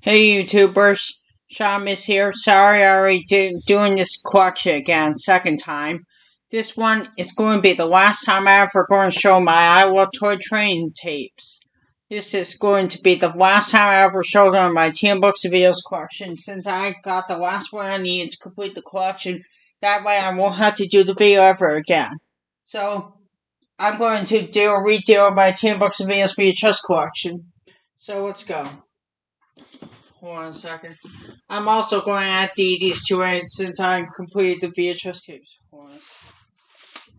Hey YouTubers, Sean is here. Sorry I already doing this collection again, second time. This one is going to be the last time I ever going to show my Iowa Toy Train tapes. This is going to be the last time I ever showed them my Teen Books and Videos collection since I got the last one I needed to complete the collection. That way I won't have to do the video ever again. So, I'm going to do a redo of my Teen Books and Videos VHS collection. So let's go. Hold on a second. I'm also going to add DVDs to it since I completed the VHS tapes.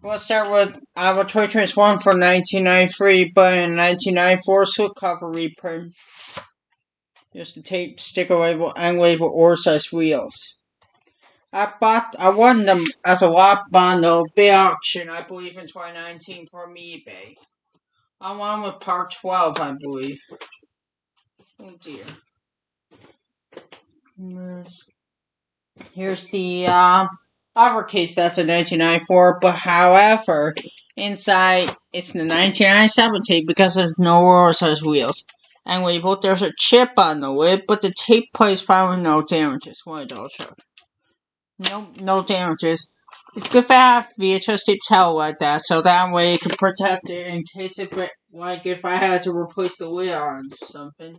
Let's start with Iowa Toy Trains 1 from 1993, but in 1994 slipcover reprint. Here's the tape, sticker label, and label oversized wheels. I won them as a lot bundle, big auction, I believe in 2019 from eBay. I won with part 12, I believe. Oh dear. Here's the other case that's a 1994, but however, inside it's the 1997 tape because there's no oversized wheels. And labeled, there's a chip on the lid, but the tape plays fine with no damages. What a double check. No damages. It's good to have VHS tapes held like that, so that way it can protect it in case if I had to replace the lid or something.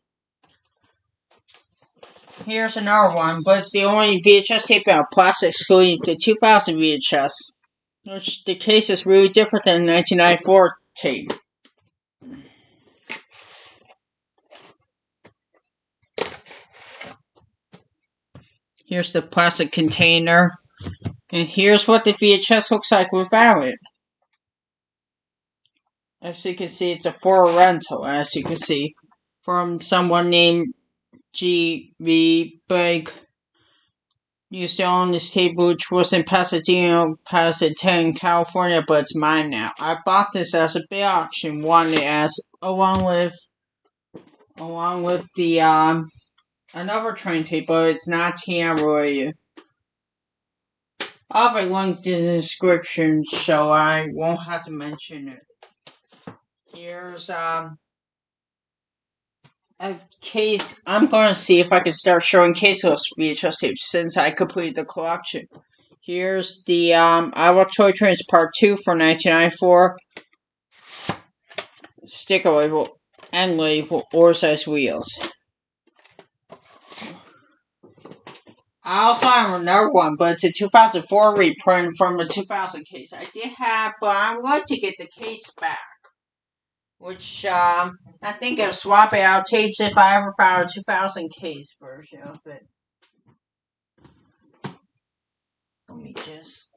Here's another one, but it's the only VHS tape out of plastic excluding the 2000 VHS, which the case is really different than the 1994 tape. Here's the plastic container, and here's what the VHS looks like without it. As you can see, it's a for rental, as you can see, from someone named G.V. Big. Used to own this tape, which was in Pasadena, California, but it's mine now. I bought this as a big auction, won it as along with the another train tape, but it's not TM related. I'll have a link in the description, so I won't have to mention it. Here's a case. I'm going to see if I can start showing caseless VHS tapes since I completed the collection. Here's the Iowa Toy Trains Part 2 from 1994. Sticker label and label oversized wheels. I also have another one, but it's a 2004 reprint from the 2000 case. I did have, but I would like to get the case back. Which, I think of swapping out tapes if I ever found a 2000 case version of it. Let me just...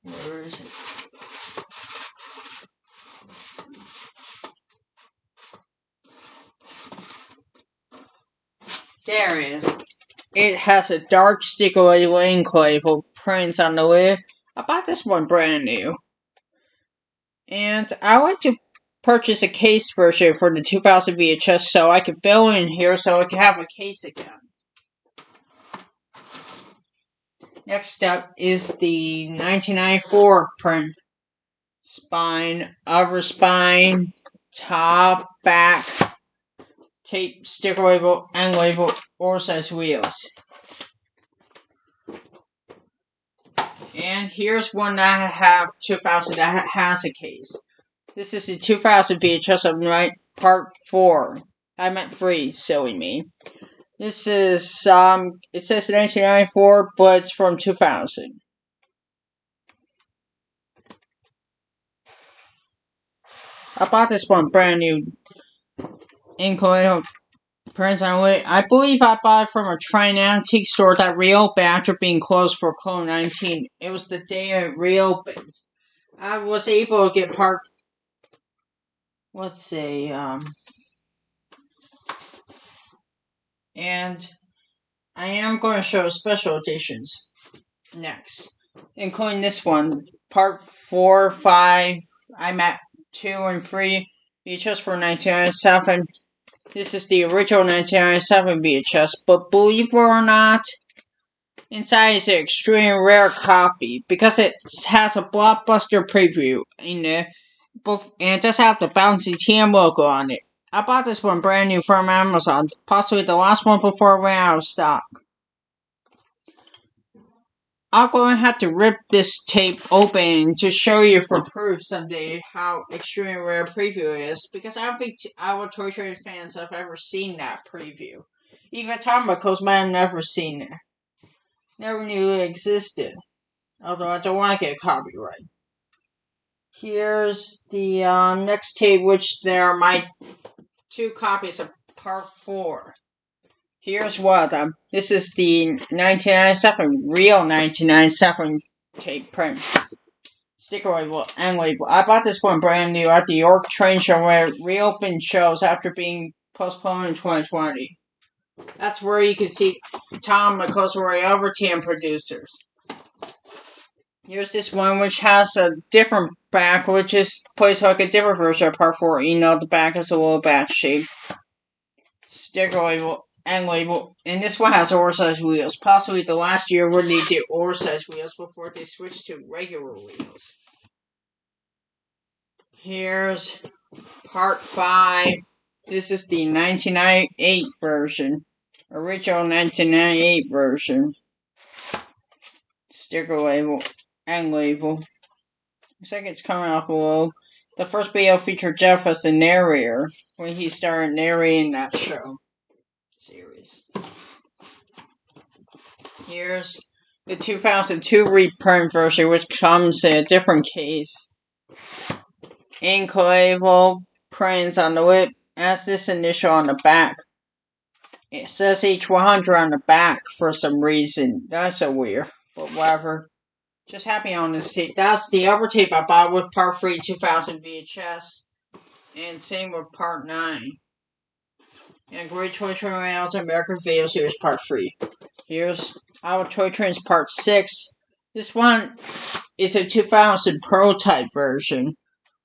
Where is it? There it is. It has a dark sticker label ink label prints on the lid. I bought this one brand new. And I like to purchase a case version for the 2000 VHS so I can fill in here so I can have a case again. Next up is the 1994 print. Spine, upper spine, top, back, tape, sticker label, and label oversized wheels. And here's one that I have 2000 that has a case. This is the 2000 VHS of part 4. I meant 3, silly me. This is, it says 1994, but it's from 2000. I bought this one brand new. Prints on it. I believe I bought it from a Train Antique store that reopened after being closed for COVID-19. It was the day it reopened. I was able to get part... Let's see, and I am going to show special editions next, including this one, part 4, 5, I'm at 2 and 3, VHS for 1997. This is the original 1997 VHS, but believe it or not, inside is an extremely rare copy because it has a blockbuster preview in it. and it does have the bouncy TM logo on it. I bought this one brand new from Amazon, possibly the last one before it went out of stock. I'm going to have to rip this tape open to show you for proof someday how extremely rare preview is, because I don't think our Toy Train fans have ever seen that preview. Even Tom McColl's might have never seen it. Never knew it existed. Although I don't want to get copyright. Here's the next tape, which there are my 2 copies of Part 4. Here's one of them. This is the 1997, real 1997 tape print. Sticker label and label. I bought this one brand new at the York Train Show where it reopened shows after being postponed in 2020. That's where you can see Tom McColl's royalty and producers. Here's this one which has a different back, which is plays like a different version of Part 4. You know, the back is a little bat shape. Sticker label and label. And this one has oversized wheels. Possibly the last year where they did oversized wheels before they switched to regular wheels. Here's Part 5. This is the 1998 version. Original 1998 version. Sticker label and label. Looks like it's coming off below. The first video featured Jeff as the narrator when he started narrating that show series. Here's the 2002 reprint version, which comes in a different case. Ink label, prints on the lip, has this initial on the back. It says H100 on the back for some reason. That's so weird, but whatever. Just happy on this tape. That's the other tape I bought with Part 3 2000 VHS. And same with Part 9. And Great Toy Train Royals American Video Series Part 3. Here's our Toy Trains Part 6. This one is a 2000 prototype version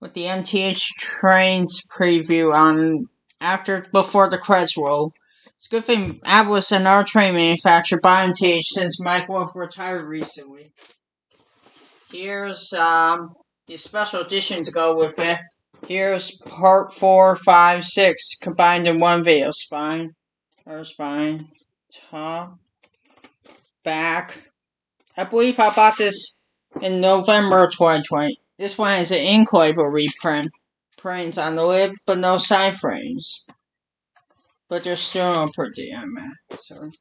with the MTH Trains preview on before the credits roll. It's a good thing Atlas and our train manufacturer by MTH since Mike Wolf retired recently. Here's the special edition to go with it. Here's Part 4, 5, 6 combined in one video. Spine, top, back. I believe I bought this in November 2020. This one has an ink label reprint. Prints on the lid, but no side frames. But they're still pretty, so.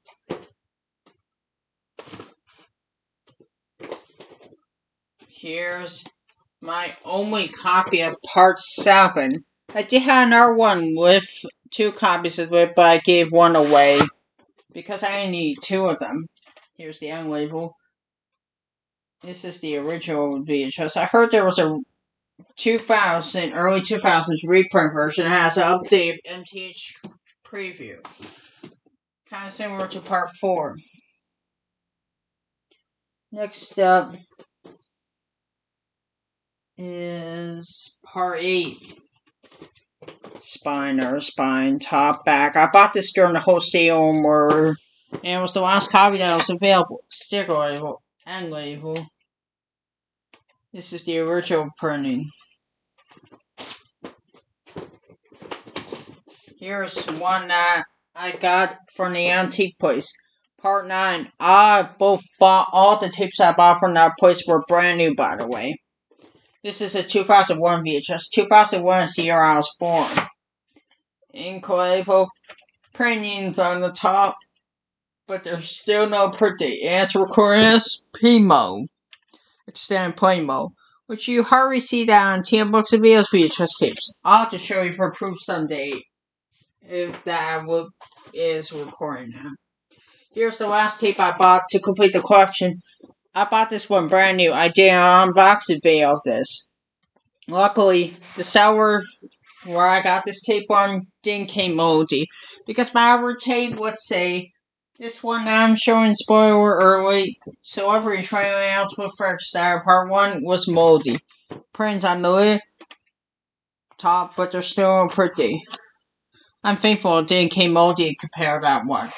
Here's my only copy of Part 7. I did have another one with 2 copies of it, but I gave one away because I need 2 of them. Here's the end label. This is the original VHS. I heard there was a early 2000s reprint version that has an updated MTH preview. Kind of similar to Part 4. Next up is Part 8. Spine, top, back. I bought this during the whole stay-at-home order, and it was the last copy that was available. Sticker label and label. This is the original printing. Here's one that I got from the antique place. Part 9. I both bought all the tapes I bought from that place were brand new, by the way. This is a 2001 VHS. 2001 is the year I was born. Ink label, printings on the top, but there's still no printing. And it's recording as P mode, extended play mode, which you hardly see that on TM Books and Videos VHS tapes. I'll have to show you for proof someday if that is recording now. Here's the last tape I bought to complete the collection. I bought this one brand new. I did an unboxing video of this. Luckily, the seller where I got this tape on didn't came moldy. Because my other tape would say, this one that I'm showing spoiler early, Celebrity Train Layouts with Fresh Style Part 1 was moldy. Prints on the lid, top, but they're still pretty. I'm thankful it didn't came moldy compared to that one.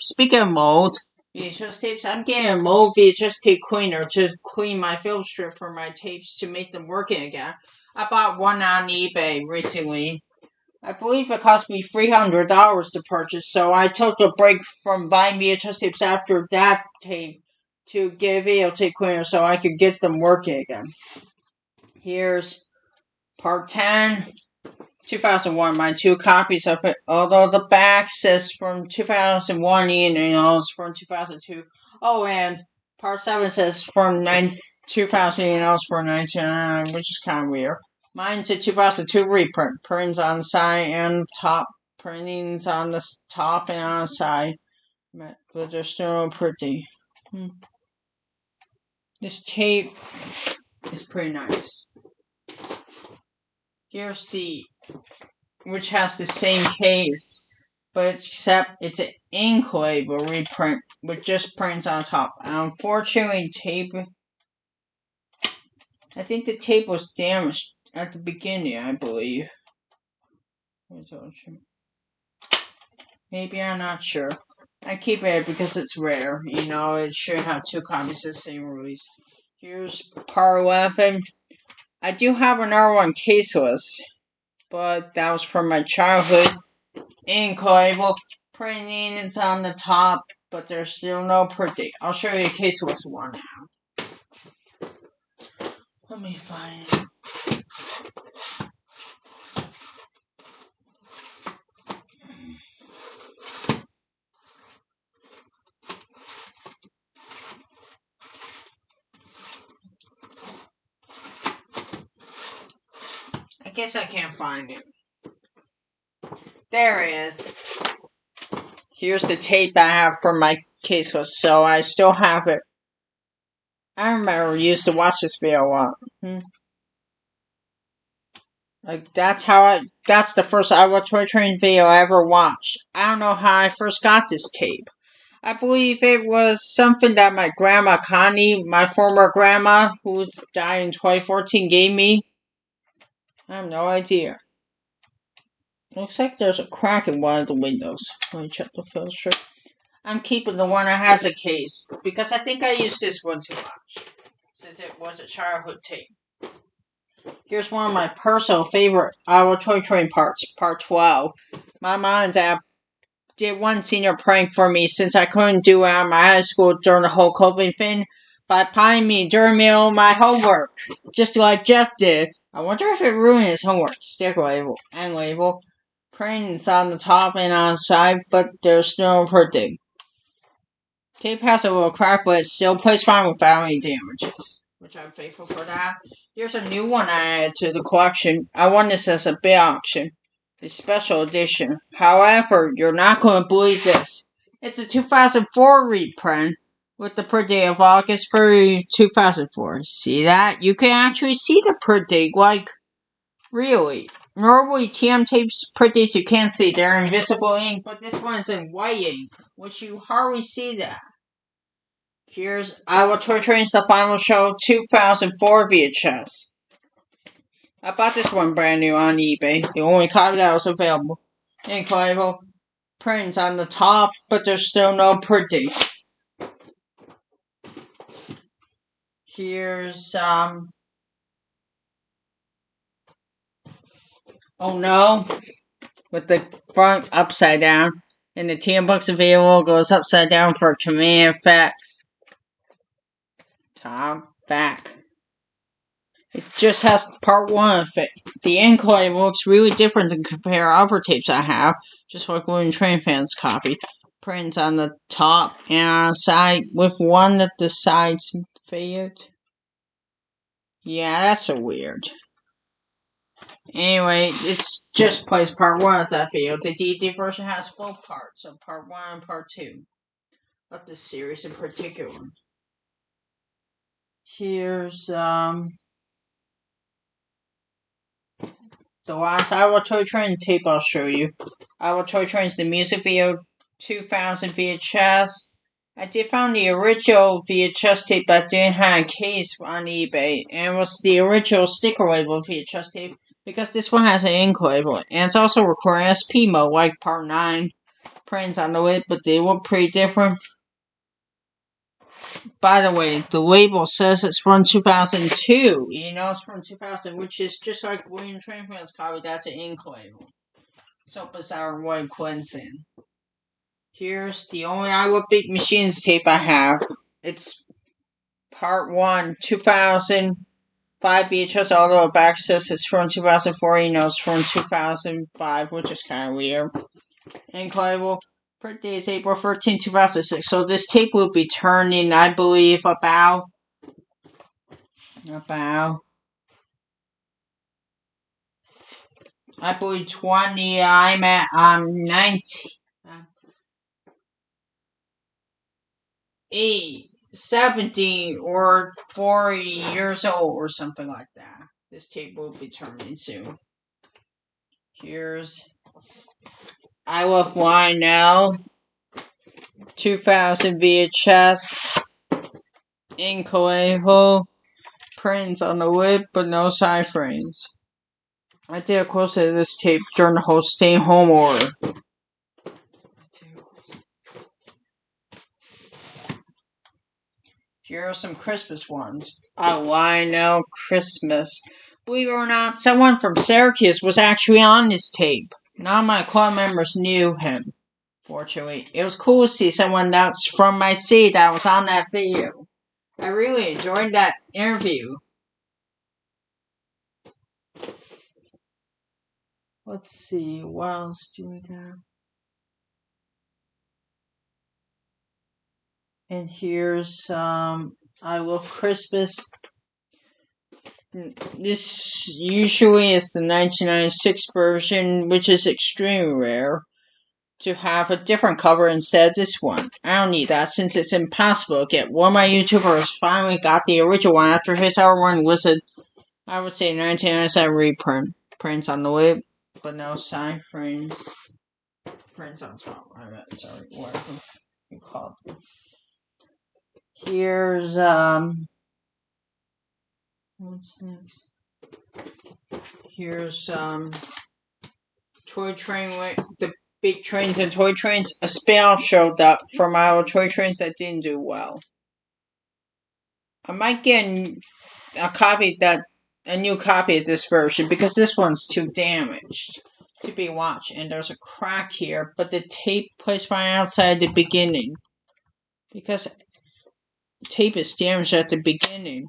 Speaking of mold, VHS tapes. I'm getting a Mo VHS tape cleaner to clean my film strip for my tapes to make them working again. I bought one on eBay recently. I believe it cost me $300 to purchase, so I took a break from buying VHS tapes after that tape to get a video tape cleaner so I could get them working again. Here's part 10, 2001, my 2 copies of it, although the back says from 2001 and it's from 2002. Oh, and part 7 says from 2000 and it's from 1999, which is kind of weird. Mine's a 2002 reprint. Printings on the side and top. Printings on the top and on the side. But they're still pretty. This tape is pretty nice. Here's the, which has the same case, but except it's an ink label reprint with just prints on top. Unfortunately, tape. I think the tape was damaged at the beginning, I believe. Maybe, I'm not sure. I keep it because it's rare. You know, it should have 2 copies of the same release. Here's part 11. I do have another one caseless, but that was from my childhood. Ink label. Printing is on the top, but there's still no printing. I'll show you a caseless one now. Let me find it. I guess I can't find it. There it is. Here's the tape I have from my caseless, so I still have it. I remember I used to watch this video a lot. Like, that's the first Iowa Toy Train video I ever watched. I don't know how I first got this tape. I believe it was something that my grandma Connie, my former grandma, who died in 2014, gave me. I have no idea. Looks like there's a crack in one of the windows. Let me check the film strip. I'm keeping the one that has a case, because I think I used this one too much, since it was a childhood tape. Here's one of my personal favorite Iowa Toy Train parts, part 12. My mom and dad did one senior prank for me since I couldn't do it at my high school during the whole COVID thing by prying me during my homework, just like Jeff did. I wonder if it ruined his homework. Sticker label and label. Printings on the top and on the side, but there's no printing. Tape has a little crack, but it still plays fine without any damages, which I'm thankful for that. Here's a new one I added to the collection. I won this as a big auction. The special edition. However, you're not going to believe this. It's a 2004 reprint with the print date of August 3, 2004. See that? You can actually see the print date, like, really. Normally, TM tapes print dates you can't see. They're invisible ink, but this one is in white ink, which you hardly see that. Here's Iowa Toy Train's The Final Show 2004 VHS. I bought this one brand new on eBay. The only copy that was available. Ink label. Prints on the top, but there's still no printing. Here's, oh no. With the front upside down. And the TM Bucks available goes upside down for command effects. Top, back. It just has part 1 of it. The ink label looks really different than compare other tapes I have, just like William Train Fans copy. Prints on the top and on the side, with one that the sides faded. Yeah, that's so weird. Anyway, it's just plays part 1 of that video. The DVD version has both parts, so part 1 and part 2 of this series in particular. Here's, the last Iowa Toy Train tape I'll show you. Iowa Toy Train's the music video 2000 VHS. I did find the original VHS tape that didn't have a case on eBay, and it was the original sticker label VHS tape, because this one has an ink label, and it's also recording SP mode, like part 9. Prints on the lid, but they look pretty different. By the way, the label says it's from 2002. You know it's from 2000, which is just like William Trainman's copy. That's an ink label. So bizarre, what coincidence. Here's the only I Will Beat Machines tape I have. It's part 1, 2005 VHS, although back says it's from 2004. You know it's from 2005, which is kind of weird. Ink label. Print date is April 13, 2006. So this tape will be turning, I believe, about I believe 20. I'm at 19. 70 or 40 years old or something like that. This tape will be turning soon. Here's I Love Lionel 2000 VHS ink label, prints on the lid but no side frames. I did a close look at this tape during the whole stay home order. Here are some Christmas ones. A Lionel Christmas. Believe it or not, someone from Syracuse was actually on this tape. None of my club members knew him. Fortunately, it was cool to see someone that's from my city that was on that video. I really enjoyed that interview. Let's see, what else do we got? And here's I Love Christmas. This usually is the 1996 version, which is extremely rare to have a different cover instead of this one. I don't need that since it's impossible to get. One of my YouTubers finally got the original one after his other one was a, I would say, 1997 reprint. Prints on the lid, but no side frames. Prints on top. Sorry, whatever you call it. Here's what's next? Here's Toy Train with the Big Trains and Toy Trains. A spin-off showed up from our Toy Trains that didn't do well. I might get a new copy of this version because this one's too damaged to be watched. And there's a crack here, but the tape placed right outside the beginning because tape is damaged at the beginning.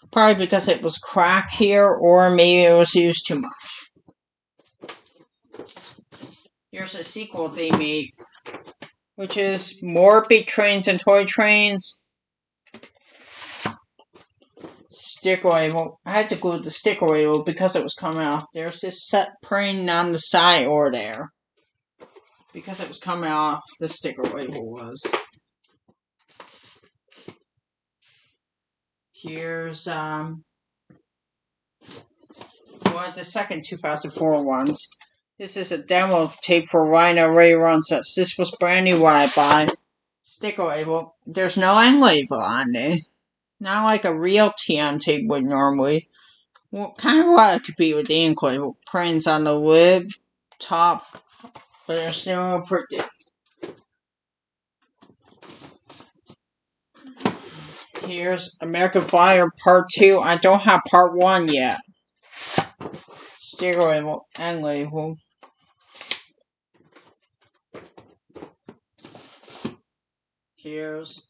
Probably because it was cracked here, or maybe it was used too much. Here's a sequel they made, which is more Big Trains and Toy Trains. Sticker label. I had to glue the sticker label because it was coming off. There's this set print on the side or there. Because it was coming off, the sticker label was. Here's one of the second 2004 ones. This is a demo tape for Rhino Ray Run Sets. This was brand new when I bought. Sticker label. There's no end label on it. Not like a real TM tape would normally. Well, kind of what it could be with the ink label. Prints on the lid, top, but there's no printed. Here's American Flyer Part 2. I don't have Part 1 yet. Sticker label, end label. Here's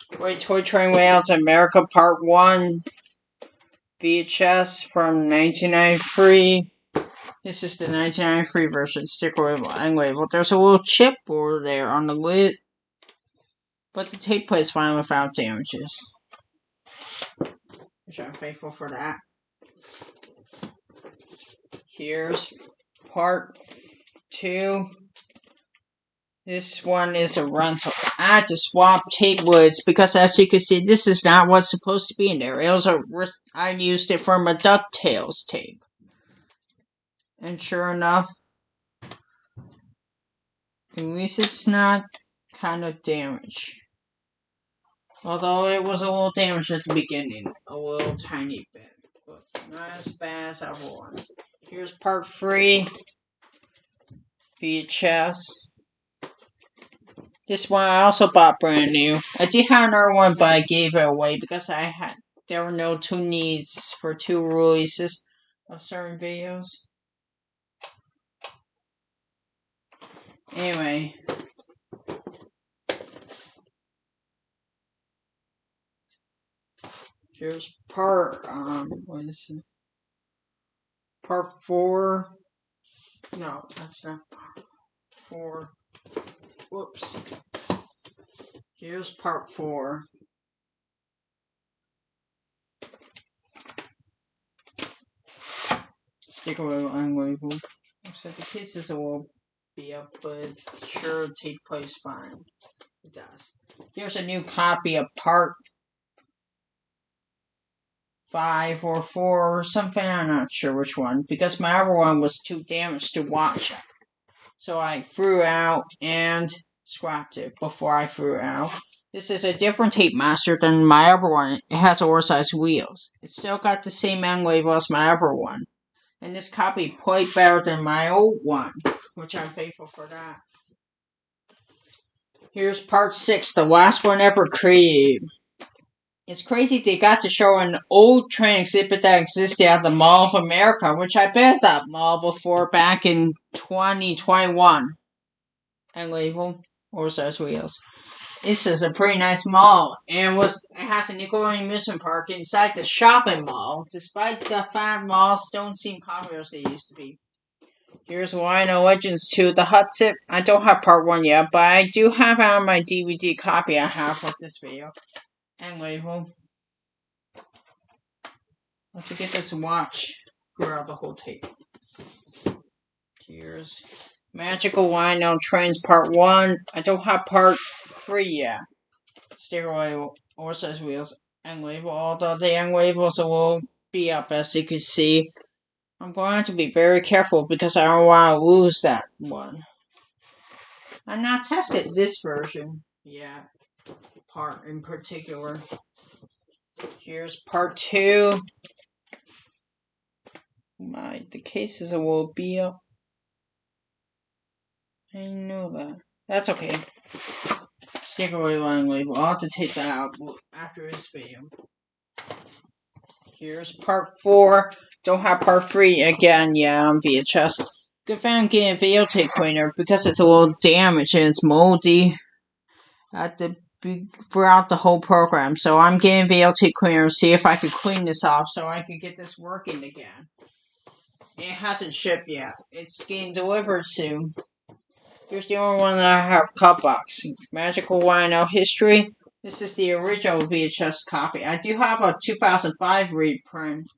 Great Toy Train Layouts America Part 1 VHS from 1993. This is the 1993 version. Sticker label, end label. There's a little chip over there on the lid, but the tape plays fine without damages. Which I'm thankful for that. Here's Part 2. This one is a rental. I had to swap tape lids because, as you can see, this is not what's supposed to be in there. I used it from a DuckTales tape. And sure enough, at least it's not kind of damaged. Although it was a little damaged at the beginning. A little tiny bit. But not as bad as other ones. Here's Part 3. VHS. This one I also bought brand new. I did have another one, but I gave it away because there were no two needs for two releases of certain videos. Anyway. Here's what is it? Part 4. No, that's not part 4. Whoops. Here's part 4. Sticker unlabeled. Looks like the pieces will be up, but it sure take place fine. It does. Here's a new copy of part 5 or 4 or something. I'm not sure which one, because my other one was too damaged to watch. So I threw it out and scrapped it before I threw it out. This is a different tape master than my other one. It has oversized wheels. It's still got the same end label as my other one. And this copy played better than my old one, which I'm thankful for that. Here's part 6, the last one ever created. It's crazy they got to show an old train exhibit that existed at the Mall of America, which I been at that mall before back in 2021. And label, oversized wheels. This is a pretty nice mall, and it has a Nickelodeon amusement park inside the shopping mall, despite the fact malls don't seem popular as they used to be. Here's Rhino Legends 2, the Hut Sip. I don't have part 1 yet, but I do have it on my DVD copy I have of this video. And label. Let's get this and watch throughout the whole tape. Here's Magical Rhino Trains Part 1. I don't have Part 3 yet. Sticker label, oversized wheels, end label. Although the end labels will be up as you can see. I'm going to be very careful because I don't want to lose that one. I've not tested this version yet. Part in particular. Here's part 2. The cases will be up. I know that. That's okay. Sticker label. I'll have to take that out after this video. Here's part 4. Don't have part 3 again. Yeah, on VHS. Good thing I'm getting a videotape cleaner because it's a little damaged and it's moldy throughout the whole program. So I'm getting a videotape cleaner to see if I could clean this off so I could get this working again. It hasn't shipped yet. It's getting delivered soon. Here's the only one that I have cut box. Magical Rhino History. This is the original VHS copy. I do have a 2005 reprint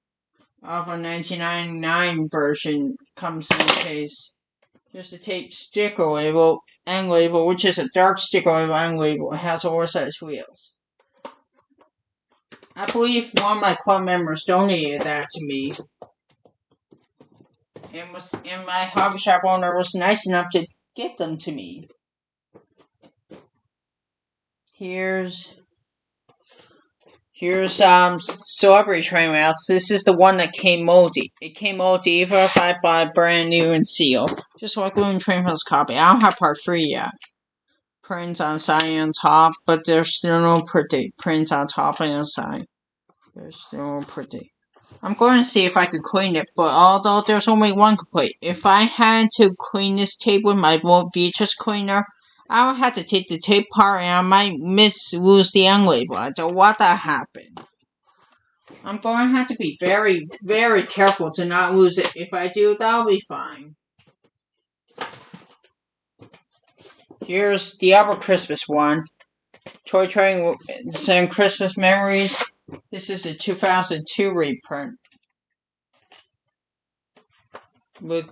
of a 1999 version. Comes in the case. Here's the tape sticker label, end label, which is a dark sticker label, end label. It has oversized wheels. I believe one of my club members donated that to me. And my hobby shop owner was nice enough to get them to me. Here's Celebrity Train Routes. This is the one that came moldy. It came moldy even if I bought brand new and sealed. Just like Balloon Train Routes copy. I don't have part 3 yet. Prints on side and top, but there's still no pretty. Prints on top and inside. There's still no pretty. I'm going to see if I could clean it, but although there's only one complaint, if I had to clean this tape with my VHS cleaner, I would have to take the tape apart and I might lose the end label. I don't want that to happen. I'm going to have to be very, very careful to not lose it. If I do, that'll be fine. Here's the other Christmas one. Toy Train and Christmas Memories. This is a 2002 reprint. With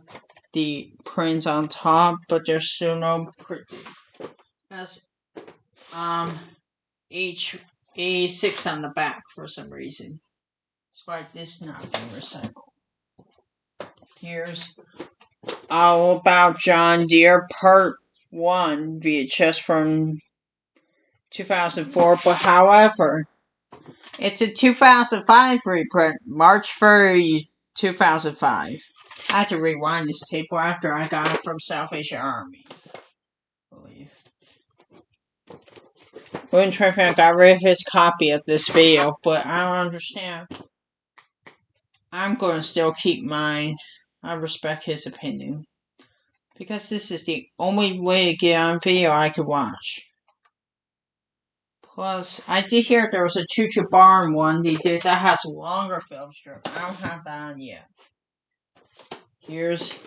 the prints on top, but there's still no print. Has A6 on the back for some reason. Despite this not being recycled. Here's All About John Deere Part 1 VHS from 2004, but however, it's a 2005 reprint, March 3rd, 2005. I had to rewind this tape after I got it from Salvation Army, I believe. William Trifan got rid of his copy of this video, but I don't understand. I'm going to still keep mine. I respect his opinion. Because this is the only way to get on video I could watch. Plus, I did hear there was a Choo Choo Barn one they did that has a longer film strip. I don't have that on yet. Here's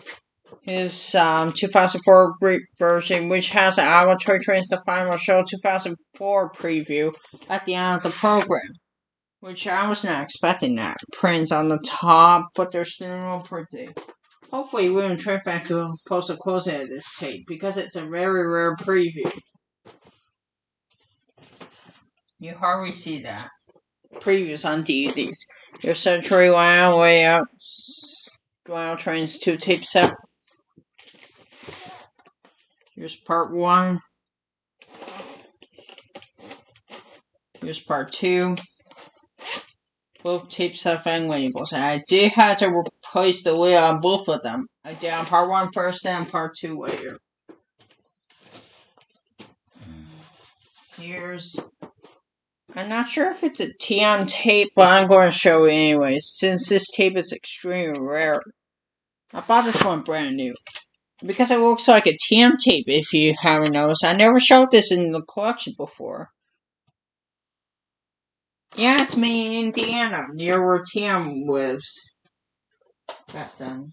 his 2004 version, which has an Iowa Toy Trains The Final Show 2004 preview at the end of the program. Which I was not expecting that. Prints on the top, but there's still no printing. Hopefully William Trifan will post a closing of this tape, because it's a very rare preview. You hardly see that. Previews on DVDs. Your Century Wow Way Out Wild Trains 2 tape set. Here's part 1. Here's part 2. Both tapes have end labels, and I did have to replace the lid on both of them. I did on part 1 first and part 2 later. Here's... I'm not sure if it's a TM tape, but I'm going to show it anyways, since this tape is extremely rare. I bought this one brand new. Because it looks like a TM tape, if you haven't noticed. I never showed this in the collection before. Yeah, it's made in Indiana, near where TM lives. Back then.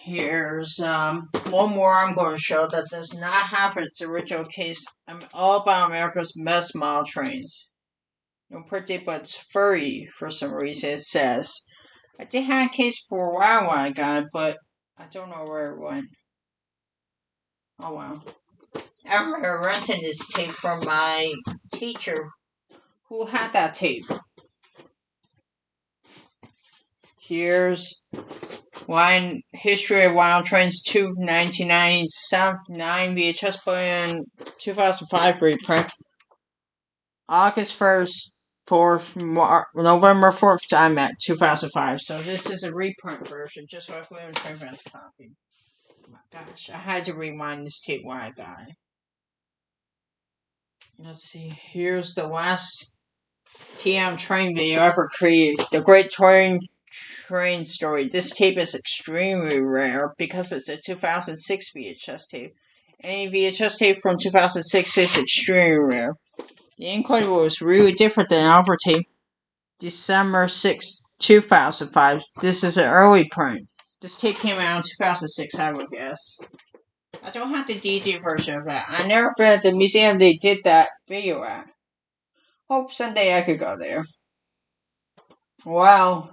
Here's one more I'm going to show that does not have its original case. I'm all about America's best model trains. No pretty, but it's furry for some reason, it says. I did have a case for a while when I got it, but I don't know where it went. Oh well. I remember renting this tape from my teacher who had that tape. Here's Line History of Wild Trains 2 1999 VHS play in 2005 reprint. August 1st, 4th, November 4th, I'm at 2005. So this is a reprint version, just like William Trifan's copy. Oh my gosh, I had to rewind this tape when I got it. Let's see, here's the last TM train video ever created. The Great Train Story. This tape is extremely rare because it's a 2006 VHS tape. Any VHS tape from 2006 is extremely rare. The ink label is really different than Alpha tape. December 6, 2005. This is an early print. This tape came out in 2006, I would guess. I don't have the DVD version of that. I never been at the museum they did that video at. Hope someday I could go there. Well,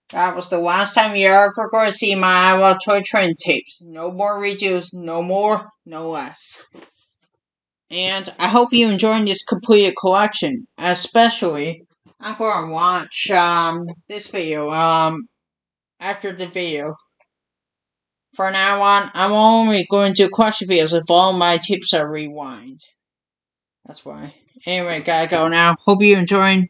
that was the last time you're ever going to see my Iowa Toy Train tapes. No more redos, no more, no less. And I hope you enjoyed this completed collection. Especially, I'm going to watch this video after the video. From now on, I'm only going to do question videos if all my tapes are rewind. That's why. Anyway, gotta go now. Hope you enjoyed.